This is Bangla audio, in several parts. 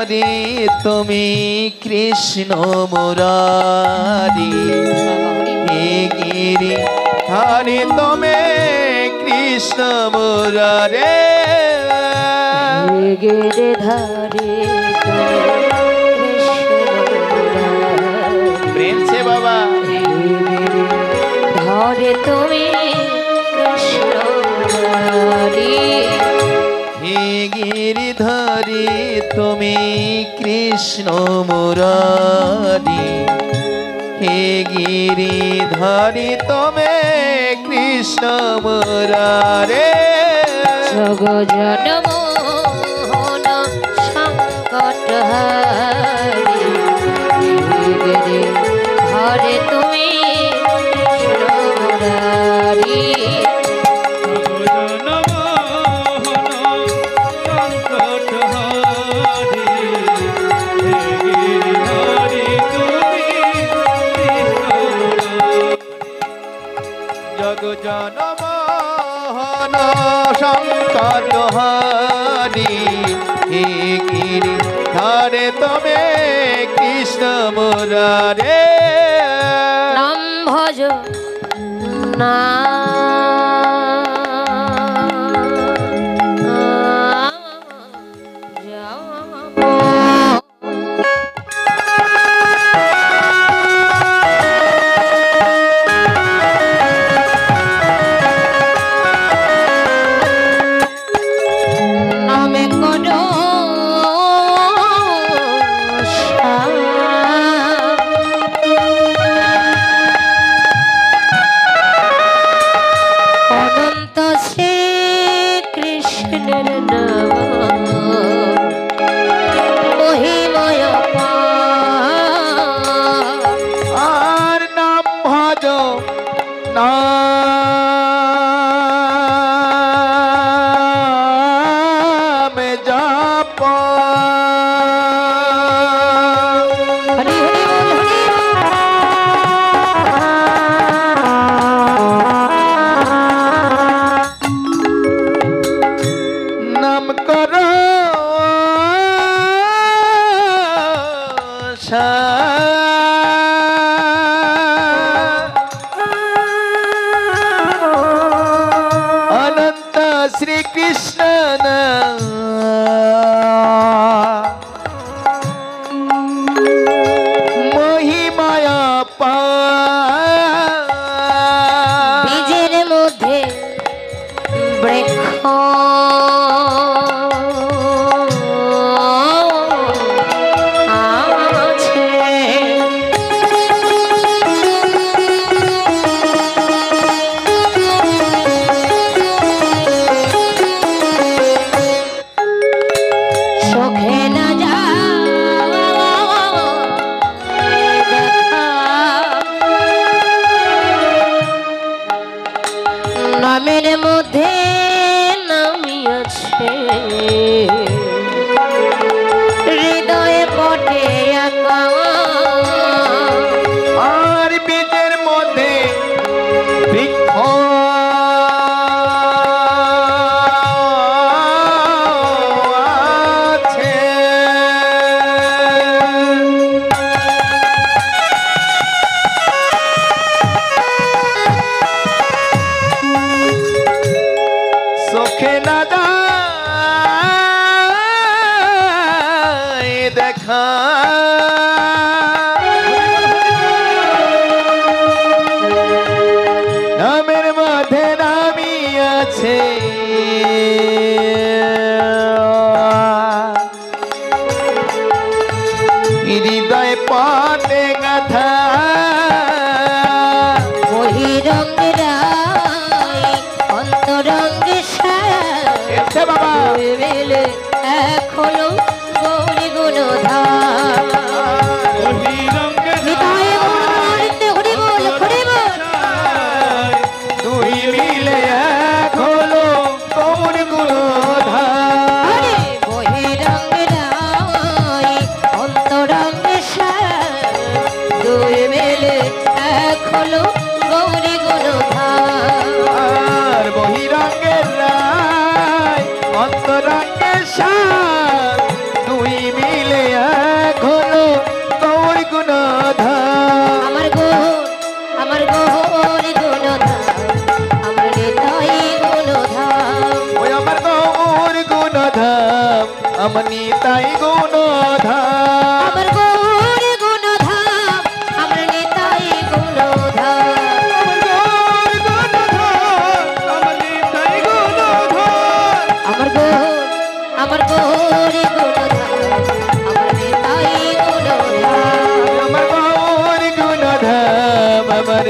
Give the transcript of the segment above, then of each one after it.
ধারে তুমি কৃষ্ণ মুরারি হে গিরি ধারে তুমি কৃষ্ণ মুরারে गिरधारी प्रेम से बाबा धारे तुम्हें कृष्ण मुरारी हे गिरिधारी तुम्हें कृष्ण मुरारी हे गिरिधारी तुम्हें कृष्ण मुरारे जग जन्म हरे तुम्हें कृष्ण मुरारी जग जनमोहन शंकर हरि हे गिरि धारे तमे कृष्ण मुरारे नाम भज अनंत श्री कृष्ण महिमाया बीजेर मध्य वृक्ष नामेर मध्य नामियाछे हृदय पटे आका और बीजेर मध्य वृक्ष আছে চোখে না যায় দেখা নামের মধ্যে নামি আছে হৃদয় পটে গাথা বহিরঙ্গেরাই অন্তরঙ্গে এসে বাবা মিলে এক হলো গৌরী গুণধার হৃদয়ে বলতে হরি বল হরি বল দুই মিলে এক হলো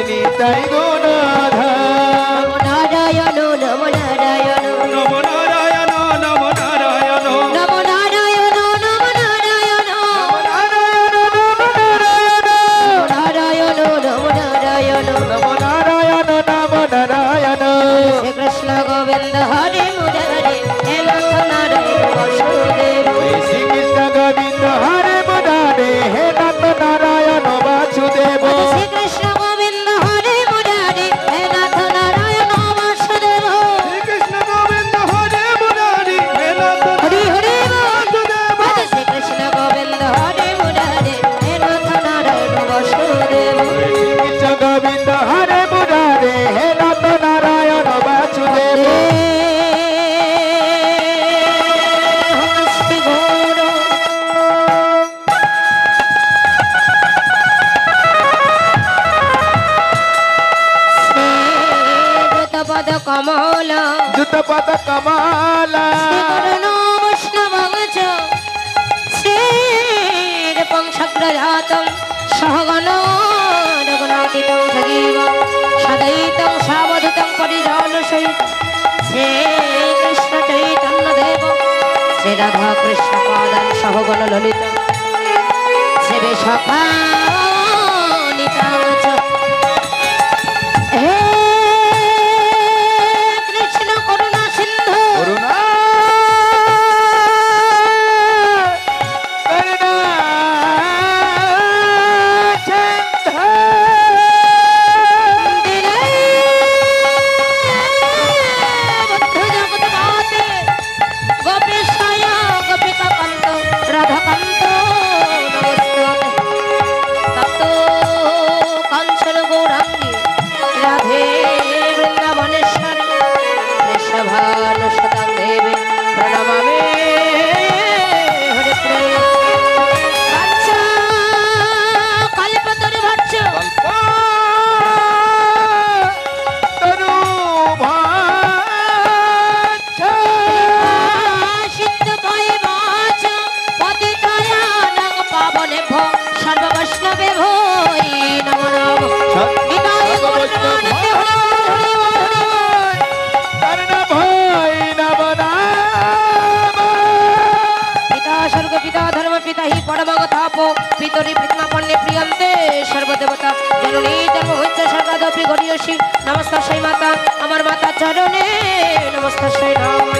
নিতাই গুণধর নমো নারায়ণ নমো নারায়ণ নমো নারায়ণ নমো নারায়ণ নমো নারায়ণ নমো নারায়ণ নারায়ণ নমো নারায়ণ নমো নারায়ণ নমো নারায়ণ শ্রী কৃষ্ণ গোবিন্দ হরে মুরারে হে নাথ নারায়ণ বাসুদেব শ্রীকৃষ্ণ গোবিন্দ হরে মুরারে হে নাথ নারায়ণ বাসুদেব শ্রী কৃষ্ণ গোবিন্দ হরে মুরারে হে নাথ নারায়ণ বাসুদেব শ্রীকৃষ্ণ গোবিন্দ হরে মুরারি হে নাথ হরি হরি বাসুদেব শ্রী কৃষ্ণ গোবিন্দ হরে মুরারে হে নাথ নারায়ণ বাসুদেব শ্রীকৃষ্ণ গোবিন্দ হরে মুরারে হে নাথ নারায়ণ বাসুদেব শ্রী গৌর পদ কমল যুত পদ কমালা শ্রীকরণ বৈষ্ণবংশ শ্রীরূপংশগ্রজাতং সহগণ রঘুনাথিতং সজীব সদৈতং সাবধূতং পরিজনসহিত শ্রীকৃষ্ণ চৈতন্য দেব শ্রীরাধা কৃষ্ণ পাদান সহগণ ললিত শ্রী সখা নিতাংশ হে কৃষ্ণ করুণা সিন্ধু করুণা করুণা তরু ভাচ্ছা সর্ববৈষ্ণবে ভৈ নমো নমঃ বিদায় করুণা ভয় নব নাম পিতা স্বর্গ পিতা ধর্ম পিতা হি পরমগতাপো পিতরি প্রীতমাপন্নে প্রিয়ন্তে সর্বদেবতা জননী জন্ম হচ্ছে স্বর্গাদপি গরিয়সী নমস্কার সেই মাতা আমার মাতা চরণে নমস্কার সেই নাম